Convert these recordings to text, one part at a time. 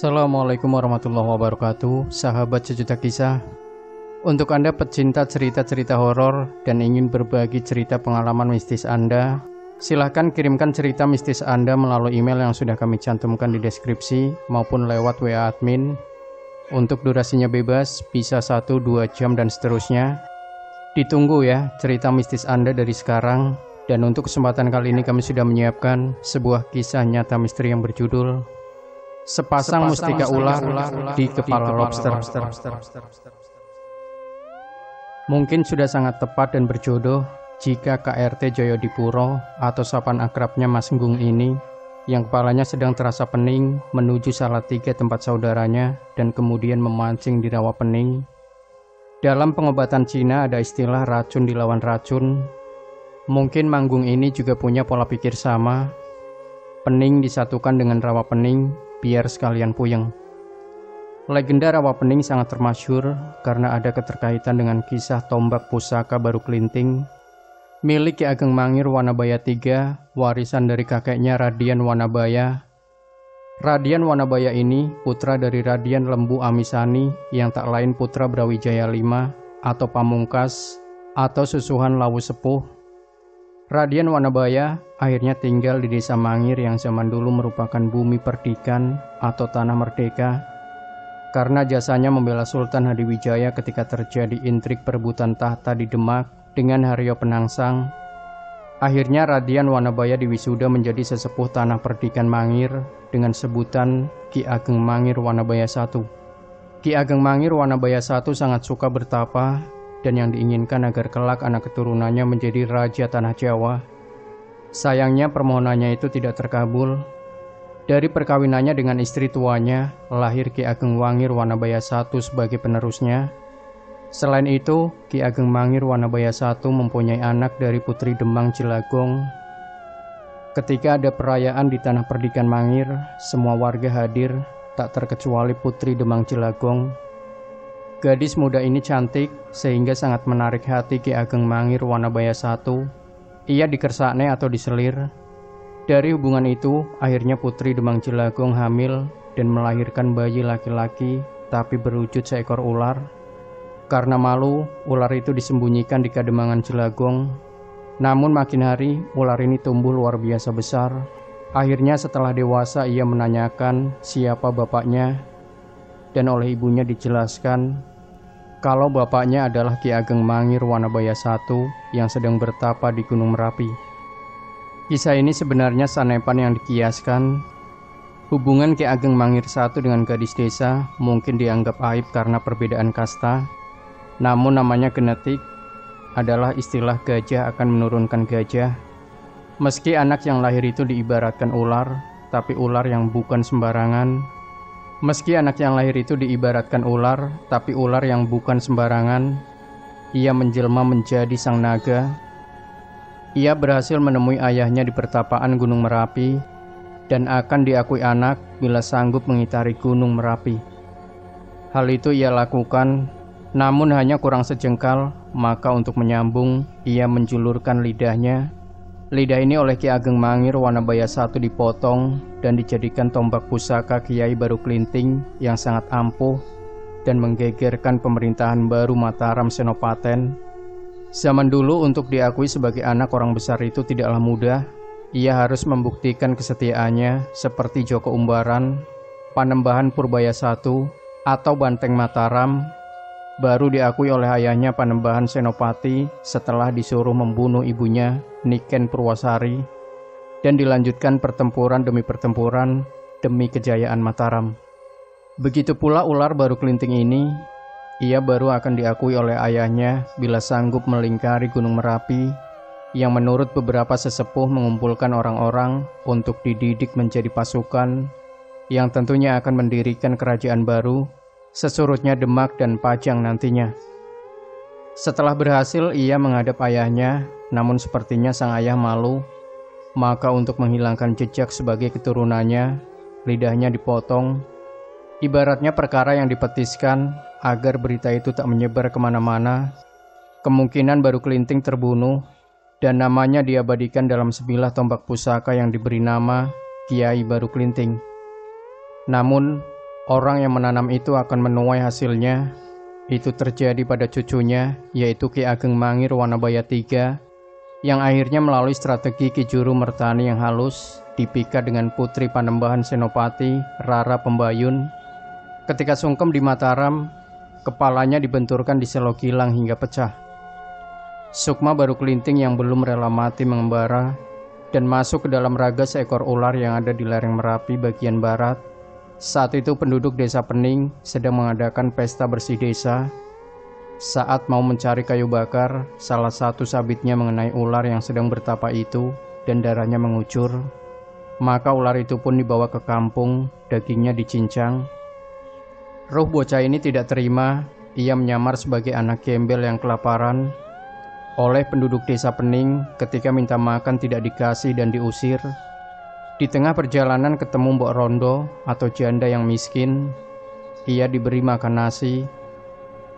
Assalamualaikum warahmatullahi wabarakatuh, sahabat sejuta kisah. Untuk Anda pecinta cerita-cerita horor dan ingin berbagi cerita pengalaman mistis Anda, silahkan kirimkan cerita mistis Anda melalui email yang sudah kami cantumkan di deskripsi maupun lewat WA admin. Untuk durasinya bebas, bisa 1-2 jam dan seterusnya. Ditunggu ya cerita mistis Anda dari sekarang. Dan untuk kesempatan kali ini kami sudah menyiapkan sebuah kisah nyata misteri yang berjudul Sepasang Mustika Ular di Kepala Lobster. Mungkin sudah sangat tepat dan berjodoh jika KRT Joyodipuro atau sapaan akrabnya Mas Nggung ini yang kepalanya sedang terasa pening menuju Salatiga tempat saudaranya dan kemudian memancing di rawa pening. Dalam pengobatan Cina ada istilah racun dilawan racun. Mungkin Manggung ini juga punya pola pikir sama. Pening disatukan dengan rawa pening biar sekalian puyeng. Legenda rawa pening sangat termasyhur karena ada keterkaitan dengan kisah tombak pusaka Baru Klinting milik Ki Ageng Mangir Wanabaya III, warisan dari kakeknya Radian Wanabaya. Radian Wanabaya ini putra dari Radian Lembu Amisani yang tak lain putra Brawijaya V atau Pamungkas atau susuhan Lawu Sepuh. Radian Wanabaya akhirnya tinggal di desa Mangir yang zaman dulu merupakan bumi perdikan atau tanah merdeka karena jasanya membela Sultan Hadiwijaya ketika terjadi intrik perebutan tahta di Demak dengan Haryo Penangsang. Akhirnya Radian Wanabaya diwisuda menjadi sesepuh tanah perdikan Mangir dengan sebutan Ki Ageng Mangir Wanabaya I. Ki Ageng Mangir Wanabaya I sangat suka bertapa dan yang diinginkan agar kelak anak keturunannya menjadi Raja Tanah Jawa. Sayangnya permohonannya itu tidak terkabul. Dari perkawinannya dengan istri tuanya, lahir Ki Ageng Mangir Wanabaya I sebagai penerusnya. Selain itu, Ki Ageng Mangir Wanabaya I mempunyai anak dari Putri Demang Jelagong. Ketika ada perayaan di Tanah Perdikan Mangir, semua warga hadir, tak terkecuali Putri Demang Jelagong. Gadis muda ini cantik sehingga sangat menarik hati Ki Ageng Mangir Wanabaya I. Ia dikersakne atau diselir. Dari hubungan itu, akhirnya Putri Demang Jelagong hamil dan melahirkan bayi laki-laki tapi berwujud seekor ular. Karena malu, ular itu disembunyikan di Kademangan Jelagong. Namun makin hari, ular ini tumbuh luar biasa besar. Akhirnya setelah dewasa ia menanyakan siapa bapaknya. Dan oleh ibunya dijelaskan kalau bapaknya adalah Ki Ageng Mangir Wanabaya I yang sedang bertapa di Gunung Merapi. Kisah ini sebenarnya sanepan yang dikiaskan. Hubungan Ki Ageng Mangir I dengan gadis desa mungkin dianggap aib karena perbedaan kasta. Namun namanya genetik adalah istilah gajah akan menurunkan gajah. Meski anak yang lahir itu diibaratkan ular, tapi ular yang bukan sembarangan. Meski anak yang lahir itu diibaratkan ular, tapi ular yang bukan sembarangan. Ia menjelma menjadi sang naga. Ia berhasil menemui ayahnya di pertapaan Gunung Merapi dan akan diakui anak bila sanggup mengitari Gunung Merapi. Hal itu ia lakukan, namun hanya kurang sejengkal, maka untuk menyambung, ia menjulurkan lidahnya. Lidah ini oleh Ki Ageng Mangir Wanabaya I dipotong dan dijadikan tombak pusaka Kiai Baru Klinting yang sangat ampuh dan menggegerkan pemerintahan baru Mataram Senopaten. Zaman dulu untuk diakui sebagai anak orang besar itu tidaklah mudah. Ia harus membuktikan kesetiaannya seperti Joko Umbaran, Panembahan Purbaya I, atau Banteng Mataram. Baru diakui oleh ayahnya Panembahan Senopati setelah disuruh membunuh ibunya Niken Purwasari dan dilanjutkan pertempuran demi pertempuran demi kejayaan Mataram. Begitu pula ular Baru Klinting ini, ia baru akan diakui oleh ayahnya bila sanggup melingkari Gunung Merapi yang menurut beberapa sesepuh mengumpulkan orang-orang untuk dididik menjadi pasukan yang tentunya akan mendirikan kerajaan baru sesurutnya Demak dan Pajang nantinya. Setelah berhasil ia menghadap ayahnya, namun sepertinya sang ayah malu. Maka untuk menghilangkan jejak sebagai keturunannya, lidahnya dipotong. Ibaratnya perkara yang dipetiskan agar berita itu tak menyebar kemana-mana. Kemungkinan Baru Klinting terbunuh dan namanya diabadikan dalam sebilah tombak pusaka yang diberi nama Kiai Baru Klinting. Namun Orang yang menanam itu akan menuai hasilnya. Itu terjadi pada cucunya, yaitu Ki Ageng Mangir Wanabaya III, yang akhirnya melalui strategi Ki Juru Mertani yang halus, dipikat dengan Putri Panembahan Senopati, Rara Pembayun. Ketika sungkem di Mataram, kepalanya dibenturkan di Selogilang hingga pecah. Sukma baru kelinting yang belum rela mati mengembara dan masuk ke dalam raga seekor ular yang ada di lereng Merapi bagian barat. Saat itu penduduk desa Pening sedang mengadakan pesta bersih desa. Saat mau mencari kayu bakar, salah satu sabitnya mengenai ular yang sedang bertapa itu dan darahnya mengucur. Maka ular itu pun dibawa ke kampung, dagingnya dicincang. Ruh bocah ini tidak terima, ia menyamar sebagai anak gembel yang kelaparan. Oleh penduduk desa Pening ketika minta makan tidak dikasih dan diusir. Di tengah perjalanan ketemu Mbok Rondo atau janda yang miskin. Ia diberi makan nasi.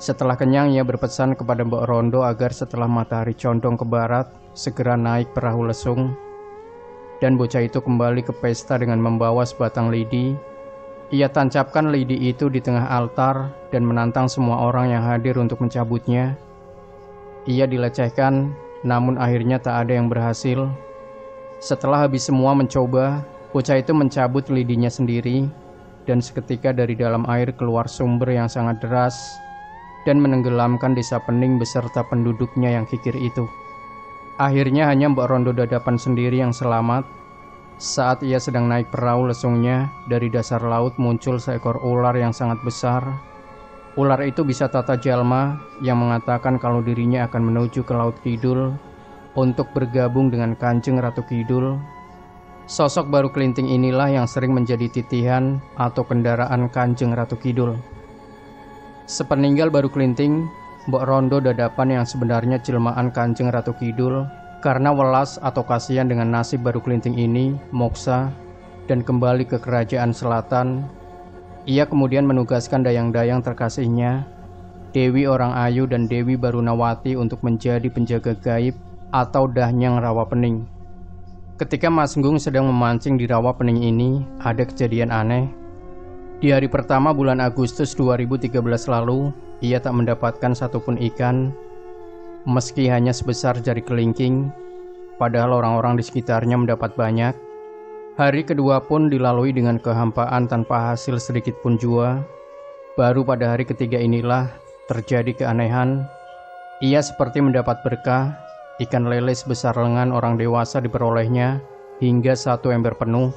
Setelah kenyang ia berpesan kepada Mbok Rondo agar setelah matahari condong ke barat segera naik perahu lesung. Dan bocah itu kembali ke pesta dengan membawa sebatang lidi. Ia tancapkan lidi itu di tengah altar dan menantang semua orang yang hadir untuk mencabutnya. Ia dilecehkan, namun akhirnya tak ada yang berhasil. Setelah habis semua mencoba, bocah itu mencabut lidinya sendiri, dan seketika dari dalam air keluar sumber yang sangat deras, dan menenggelamkan desa Pening beserta penduduknya yang kikir itu. Akhirnya hanya Mbok Rondo Dadapan sendiri yang selamat. Saat ia sedang naik perahu lesungnya, dari dasar laut muncul seekor ular yang sangat besar. Ular itu bisa tata jalma yang mengatakan kalau dirinya akan menuju ke Laut Kidul untuk bergabung dengan Kanjeng Ratu Kidul. Sosok baru kelinting inilah yang sering menjadi titihan atau kendaraan Kanjeng Ratu Kidul. Sepeninggal baru kelinting, Mbok Rondo Dadapan yang sebenarnya jelmaan Kanjeng Ratu Kidul karena welas atau kasihan dengan nasib baru kelinting ini, moksa dan kembali ke kerajaan selatan. Ia kemudian menugaskan dayang-dayang terkasihnya, Dewi Orang Ayu dan Dewi Barunawati untuk menjadi penjaga gaib atau Dahnyang Rawa Pening. Ketika Mas Nggung sedang memancing di Rawa Pening ini, ada kejadian aneh. Di hari pertama bulan Agustus 2013 lalu, ia tak mendapatkan satupun ikan, meski hanya sebesar jari kelingking, padahal orang-orang di sekitarnya mendapat banyak. Hari kedua pun dilalui dengan kehampaan tanpa hasil sedikit pun jua. Baru pada hari ketiga inilah terjadi keanehan. Ia seperti mendapat berkah, ikan lele sebesar lengan orang dewasa diperolehnya hingga 1 ember penuh.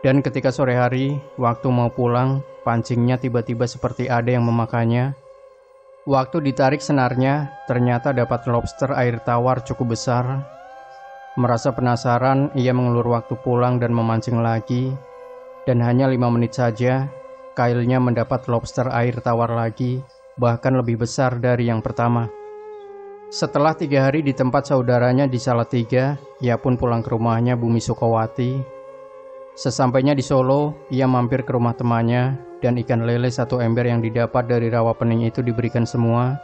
Dan ketika sore hari, waktu mau pulang, pancingnya tiba-tiba seperti ada yang memakannya. Waktu ditarik senarnya, ternyata dapat lobster air tawar cukup besar. Merasa penasaran, ia mengulur waktu pulang dan memancing lagi. Dan hanya 5 menit saja, kailnya mendapat lobster air tawar lagi, bahkan lebih besar dari yang pertama. Setelah 3 hari di tempat saudaranya di Salatiga, ia pun pulang ke rumahnya Bumi Sukawati. Sesampainya di Solo, ia mampir ke rumah temannya, dan ikan lele 1 ember yang didapat dari Rawa Pening itu diberikan semua.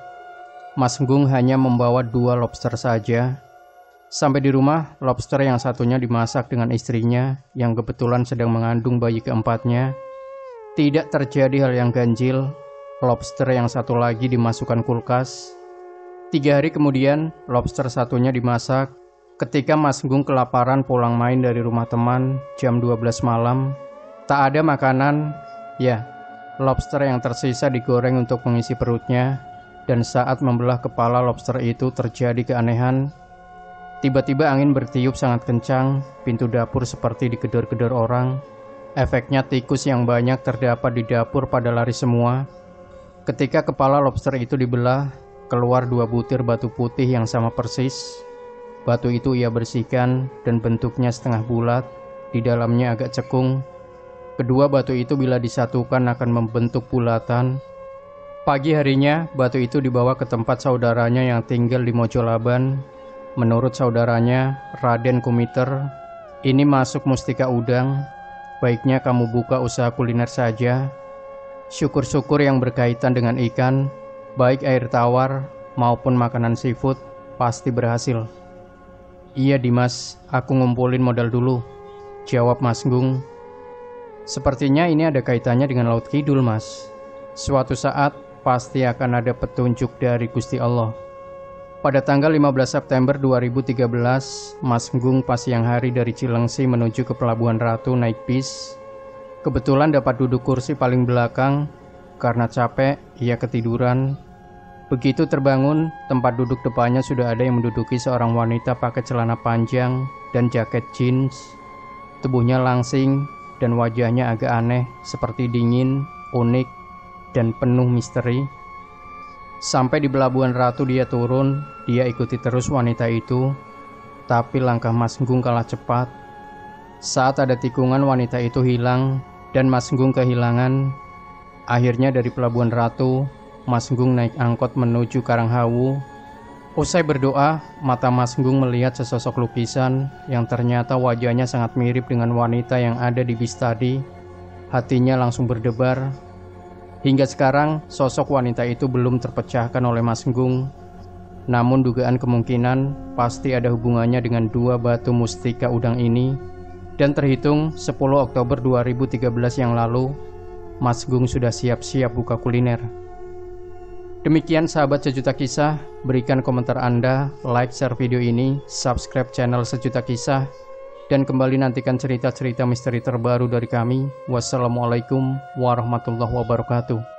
Mas Nggung hanya membawa 2 lobster saja. Sampai di rumah, lobster yang satunya dimasak dengan istrinya yang kebetulan sedang mengandung bayi keempatnya. Tidak terjadi hal yang ganjil, lobster yang satu lagi dimasukkan kulkas. 3 hari kemudian, lobster satunya dimasak. Ketika Mas Nggung kelaparan pulang main dari rumah teman jam 12 malam, tak ada makanan, ya, lobster yang tersisa digoreng untuk mengisi perutnya. Dan saat membelah kepala lobster itu terjadi keanehan. Tiba-tiba angin bertiup sangat kencang, pintu dapur seperti digedor-gedor orang. Efeknya tikus yang banyak terdapat di dapur pada lari semua. Ketika kepala lobster itu dibelah, keluar 2 butir batu putih yang sama persis. Batu itu ia bersihkan dan bentuknya setengah bulat, di dalamnya agak cekung. Kedua batu itu bila disatukan akan membentuk bulatan. Pagi harinya, batu itu dibawa ke tempat saudaranya yang tinggal di Mojolaban. Menurut saudaranya, Raden Kumiter, ini masuk mustika udang, baiknya kamu buka usaha kuliner saja. Syukur-syukur yang berkaitan dengan ikan, baik air tawar maupun makanan seafood, pasti berhasil. Iya Dimas, aku ngumpulin modal dulu, jawab Mas Nggung. Sepertinya ini ada kaitannya dengan Laut Kidul, Mas. Suatu saat pasti akan ada petunjuk dari Gusti Allah. Pada tanggal 15 September 2013, Mas Gunggung pas siang hari dari Cilengsi menuju ke Pelabuhan Ratu naik bis. Kebetulan dapat duduk kursi paling belakang. Karena capek, ia ketiduran. Begitu terbangun, tempat duduk depannya sudah ada yang menduduki seorang wanita pakai celana panjang dan jaket jeans. Tubuhnya langsing dan wajahnya agak aneh, seperti dingin, unik, dan penuh misteri. Sampai di Pelabuhan Ratu dia turun, dia ikuti terus wanita itu, tapi langkah Mas Gunggung kalah cepat. Saat ada tikungan, wanita itu hilang, dan Mas Gunggung kehilangan. Akhirnya dari Pelabuhan Ratu, Mas Gunggung naik angkot menuju Karanghawu. Usai berdoa, mata Mas Gunggung melihat sesosok lukisan yang ternyata wajahnya sangat mirip dengan wanita yang ada di bis tadi. Hatinya langsung berdebar. Hingga sekarang, sosok wanita itu belum terpecahkan oleh Mas Gunggung. Namun dugaan kemungkinan pasti ada hubungannya dengan dua batu mustika udang ini. Dan terhitung 10 Oktober 2013 yang lalu, Mas Gunggung sudah siap-siap buka kuliner. Demikian sahabat Sejuta Kisah, berikan komentar Anda, like, share video ini, subscribe channel Sejuta Kisah, dan kembali nantikan cerita-cerita misteri terbaru dari kami. Wassalamualaikum warahmatullahi wabarakatuh.